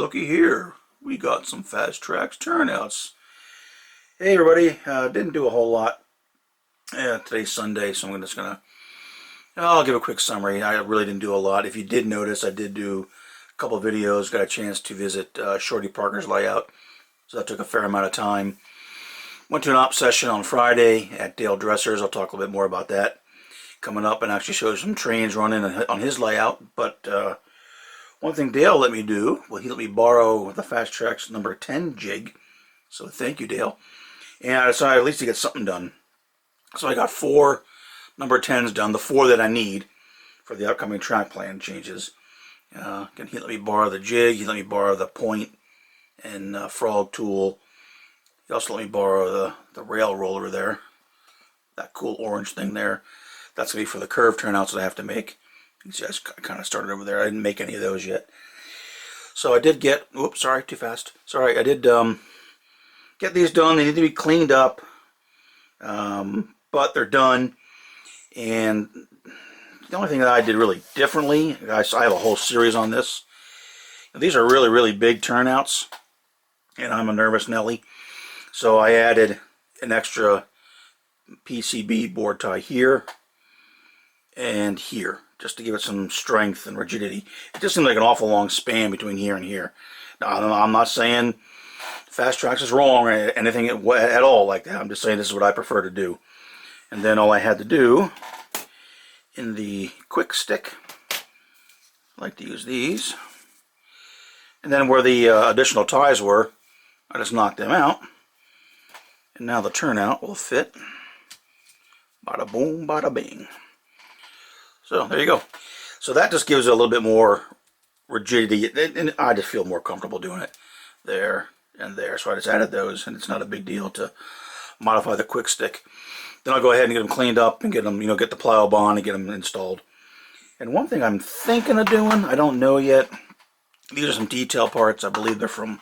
looky here. We got some Fast Tracks turnouts. Hey everybody, didn't do a whole lot. Today's Sunday, so I'm just gonna I'll give a quick summary. I really didn't do a lot. If you did notice, I did do a couple of videos, got a chance to visit Shorty Parker's layout, so that took a fair amount of time. Went to an op session on Friday at Dale Dresser's. I'll talk a little bit more about that coming up and actually show some trains running on his layout. But one thing Dale let me do, well, he let me borrow the Fast Tracks number 10 jig, so thank you, Dale. And I decided at least to get something done. So I got 4 number 10s done, the 4 that I need for the upcoming track plan changes. Again, he let me borrow the jig, he let me borrow the point and frog tool. He also let me borrow the rail roller there, that cool orange thing there. That's going to be for the curve turnouts that I have to make. You can see I kind of started over there. I didn't make any of those yet. So I did get, oops, sorry, too fast. Sorry, I did get these done. They need to be cleaned up, but they're done. And the only thing that I did really differently, I have a whole series on this. These are really, really big turnouts, and I'm a nervous Nelly. So I added an extra PCB board tie here and here, just to give it some strength and rigidity. It just seems like an awful long span between here and here. Now, I'm not saying Fast Tracks is wrong or anything at all like that. I'm just saying this is what I prefer to do. And then all I had to do in the quick stick, I like to use these, and then where the additional ties were, I just knocked them out. And now the turnout will fit. Bada boom, bada bing. So there you go. So that just gives it a little bit more rigidity, and I just feel more comfortable doing it there and there. So I just added those, and it's not a big deal to modify the quick stick. Then I'll go ahead and get them cleaned up and get them, get the plow bond and get them installed. And one thing I'm thinking of doing, I don't know yet. These are some detail parts. I believe they're from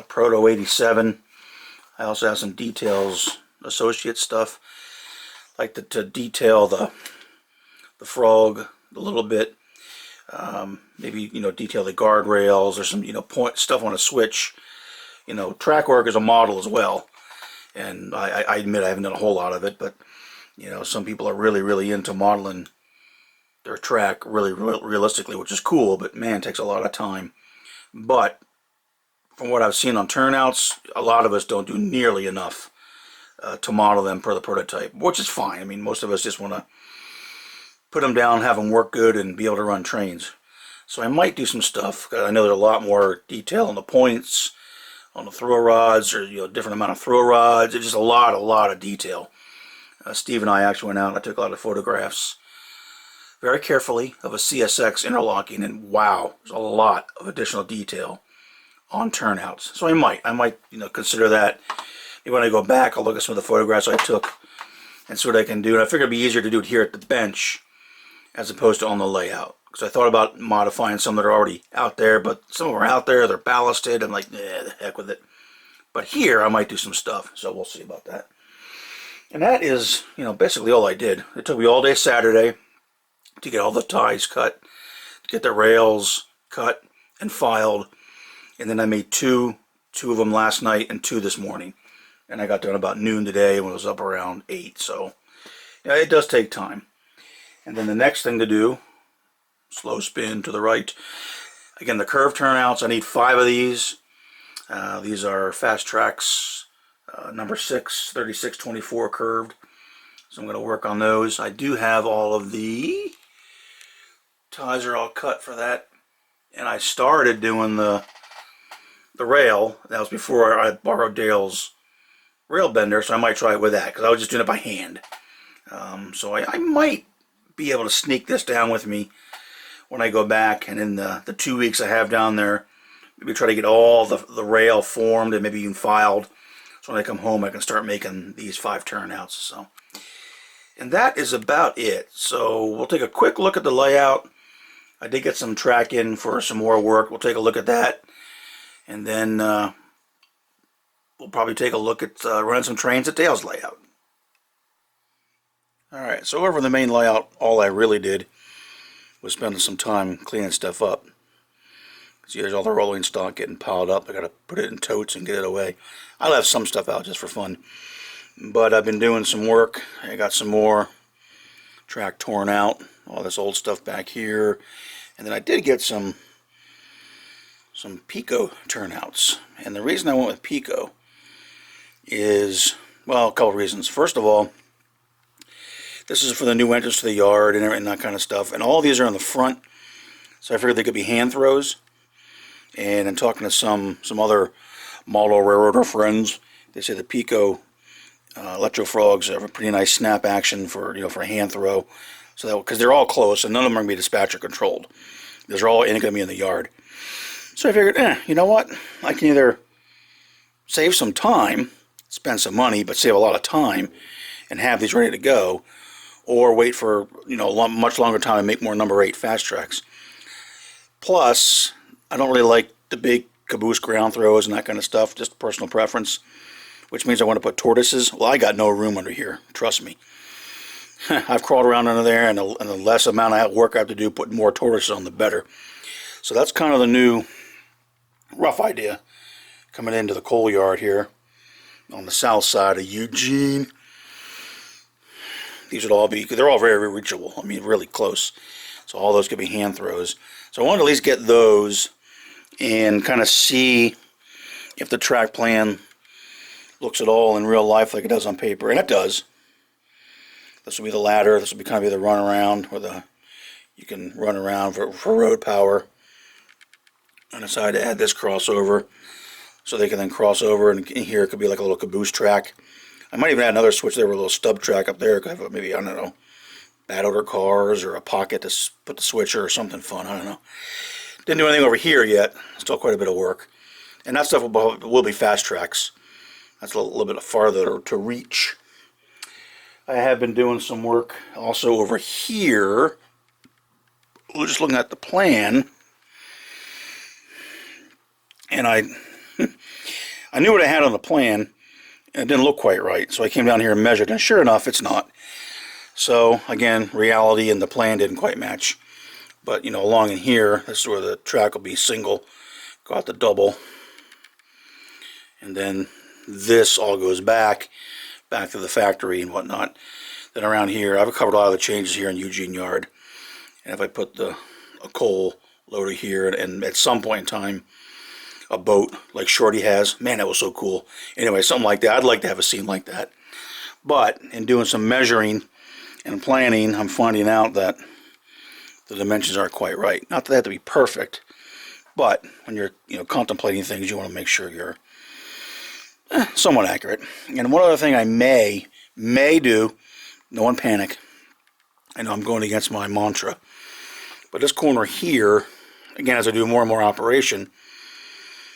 Proto 87. I also have some details, associate stuff. I like to detail the frog a little bit. Maybe detail the guardrails or some point stuff on a switch. Trackwork is a model as well, and I admit I haven't done a whole lot of it, but some people are really into modeling their track really realistically, which is cool, but man, it takes a lot of time. But from what I've seen on turnouts, a lot of us don't do nearly enough to model them per the prototype, which is fine. I mean, most of us just want to put them down, have them work good, and be able to run trains. So I might do some stuff. I know there's a lot more detail on the points, on the throw rods, or different amount of throw rods. It's just a lot of detail. Steve and I actually went out and I took a lot of photographs very carefully of a CSX interlocking, and wow, there's a lot of additional detail on turnouts. So I might consider that. Maybe when I go back, I'll look at some of the photographs I took and see what I can do. And I figure it'd be easier to do it here at the bench as opposed to on the layout. Because I thought about modifying some that are already out there, but some of them are out there, they're ballasted. I'm like, the heck with it. But here, I might do some stuff, so we'll see about that. And that is, basically all I did. It took me all day Saturday to get all the ties cut, to get the rails cut and filed. And then I made two of them last night and 2 this morning. And I got done about noon today when it was up around 8. So, it does take time. And then the next thing to do, slow spin to the right. Again, the curve turnouts, I need 5 of these. These are Fast Tracks number 6, 3624 curved. So I'm going to work on those. I do have all of the ties are all cut for that. And I started doing the rail. That was before I borrowed Dale's rail bender, so I might try it with that, because I was just doing it by hand. So I might be able to sneak this down with me when I go back, and in the 2 weeks I have down there, maybe try to get all the rail formed and maybe even filed, so when I come home I can start making these 5 turnouts. So, and that is about it. So we'll take a quick look at the layout. I did get some track in for some more work. We'll take a look at that, and then we'll probably take a look at running some trains at Dale's layout. Alright, so over the main layout, all I really did was spend some time cleaning stuff up. See, there's all the rolling stock getting piled up. I got to put it in totes and get it away. I left some stuff out just for fun. But I've been doing some work. I got some more track torn out. All this old stuff back here. And then I did get some Pico turnouts. And the reason I went with Pico is, well, a couple of reasons. First of all, this is for the new entrance to the yard and that kind of stuff. And all these are on the front. So I figured they could be hand throws. And I'm talking to some other model railroader friends. They say the Pico Electro Frogs have a pretty nice snap action for for a hand throw. So that, because they're all close and none of them are going to be dispatcher controlled. These are all going to be in the yard. So I figured, you know what? I can either save some time, spend some money, but save a lot of time, and have these ready to go, or wait for a much longer time and make more number 8 fast tracks. Plus, I don't really like the big caboose ground throws and that kind of stuff, just personal preference, which means I want to put tortoises. Well, I got no room under here, trust me. I've crawled around under there, and the less amount of work I have to do putting more tortoises on, the better. So that's kind of the new rough idea coming into the coal yard here on the south side of Eugene. These would all be, they're all very, very reachable. I mean, really close. So all those could be hand throws. So I wanted to at least get those and kind of see if the track plan looks at all in real life like it does on paper. And it does. This will be the ladder. This will be kind of be the run around where you can run around for road power. I decided to add this crossover so they can then cross over, and in here it could be like a little caboose track. I might even add another switch there with a little stub track up there. Could have maybe, I don't know, bad odor cars or a pocket to put the switcher or something fun. I don't know. Didn't do anything over here yet. Still quite a bit of work. And that stuff will be fast tracks. That's a little bit farther to reach. I have been doing some work also over here. We're just looking at the plan. And I knew what I had on the plan, and it didn't look quite right. So I came down here and measured, and sure enough, it's not. So again, reality and the plan didn't quite match. But along in here, this is where the track will be single. Got the double, and then this all goes back to the factory and whatnot. Then around here, I've covered a lot of the changes here in Eugene Yard. And if I put a coal loader here, and at some point in time, a boat like Shorty has. Man, that was so cool. Anyway, something like that. I'd like to have a scene like that. But in doing some measuring and planning, I'm finding out that the dimensions aren't quite right. Not that they have to be perfect, but when you're contemplating things, you want to make sure you're somewhat accurate. And one other thing I may do, no one panic. I know I'm going against my mantra, but this corner here, again, as I do more and more operation,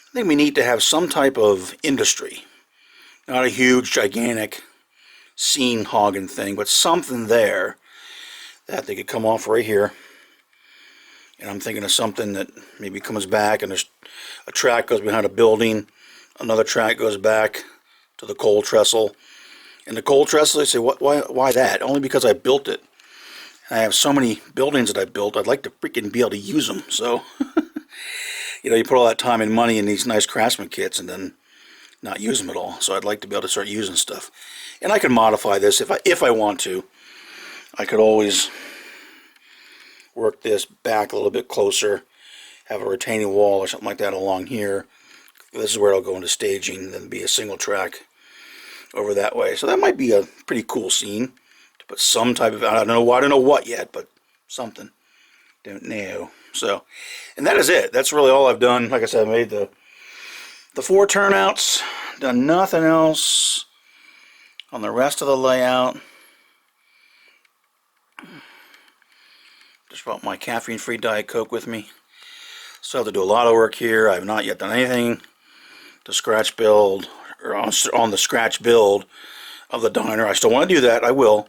I think we need to have some type of industry. Not a huge, gigantic scene hogging thing, but something there that they could come off right here. And I'm thinking of something that maybe comes back, and there's a track goes behind a building, another track goes back to the coal trestle. And the coal trestle, they say, why that? Only because I built it. And I have so many buildings that I built, I'd like to freaking be able to use them. So you put all that time and money in these nice Craftsman kits and then not use them at all. So I'd like to be able to start using stuff. And I can modify this if I want to. I could always work this back a little bit closer, have a retaining wall or something like that along here. This is where it'll go into staging, then be a single track over that way. So that might be a pretty cool scene to put some type of, I don't know what yet, but something. Don't know. So, and that is it. That's really all I've done. Like I said, I made the 4 turnouts, done nothing else on the rest of the layout. Just brought my caffeine-free Diet Coke with me. Still have to do a lot of work here. I have not yet done anything to scratch build, or on the scratch build of the diner. I still want to do that. I will.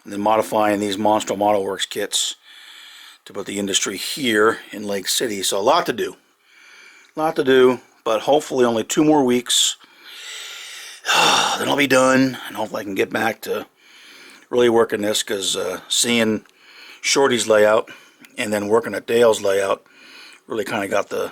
And then modifying these Monstro Model Works kits to put the industry here in Lake City. So a lot to do. But hopefully only 2 more weeks. Then I'll be done, and hopefully I can get back to really working this, because seeing Shorty's layout and then working at Dale's layout really kind of got the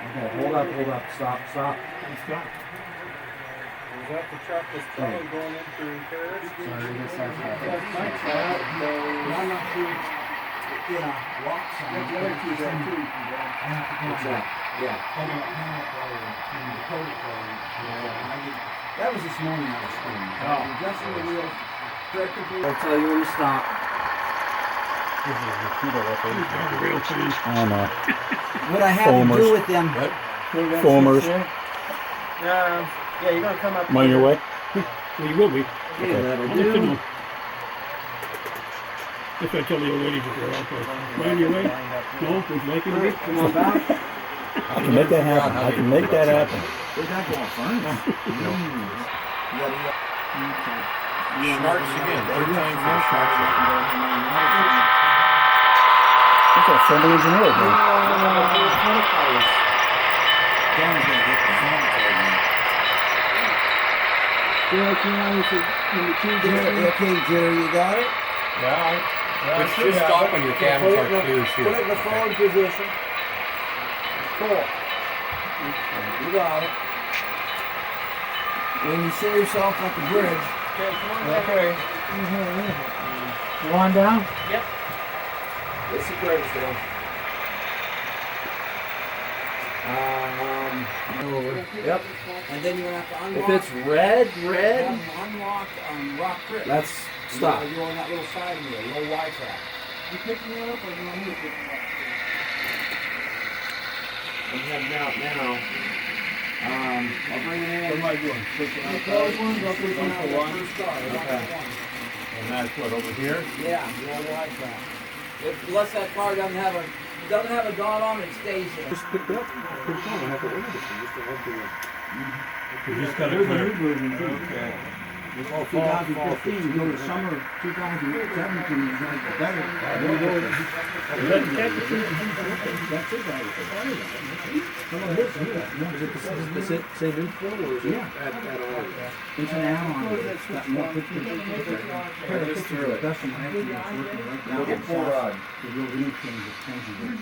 Okay, hold up, stop. Stop. Is that the truck that's probably going into repairs? Sorry, this has I'm not sure. Yeah, locks on. The other two there too. What's that? Yeah. That was this morning I was screaming. Adjusting the wheels. I'll tell you when to stop. Real cheese. I don't know. What I had to do with them. Foamers. Yeah, you're gonna come up. Am I on your way? Well, you will be. Okay, that'll I'll let do. you know. That's what I tell the old ladies to go out there. Am I on your way? No? Would you like me to be? Come on back. I can make that happen. I can make that happen. Where'd that go? Furnace? Sharks again. Third time for sharks. That's a friendly engineer, man. Okay, Jerry, you got it? But just stop when your cabins are clear, shoot. Put it in the forward position. Cool. You got it. When you see yourself at the bridge. Okay, come on back. Okay. You on down? Yep. It's the bridge, Dale. Yep. And then you're gonna have to unlock. If it's red. Unlock Rock Creek. Let's stop. You're on that little side of me, a low Y track. You picking it up or you want me to pick it up? I'm heading out now. I'll bring it in. What am I doing? Those ones, I'll put them out For the one? first car. Okay. And that's what, over here? Yeah, the old Y track. Unless that car doesn't have a dot on it, it stays there. Just picked up. Pretty cool. I have to order this. Just to look at it. You just got to Here's the clear. new version too. Okay. It's all 2015, you go to summer 2017, it's like better. Is that the catch? That's it, guys. Some of this, Is it same info or is it Yeah. add-on? it's an add-on. It's got more pictures. This through it. That's an actually it's working right now. Look at full rod. The real interchange is changing.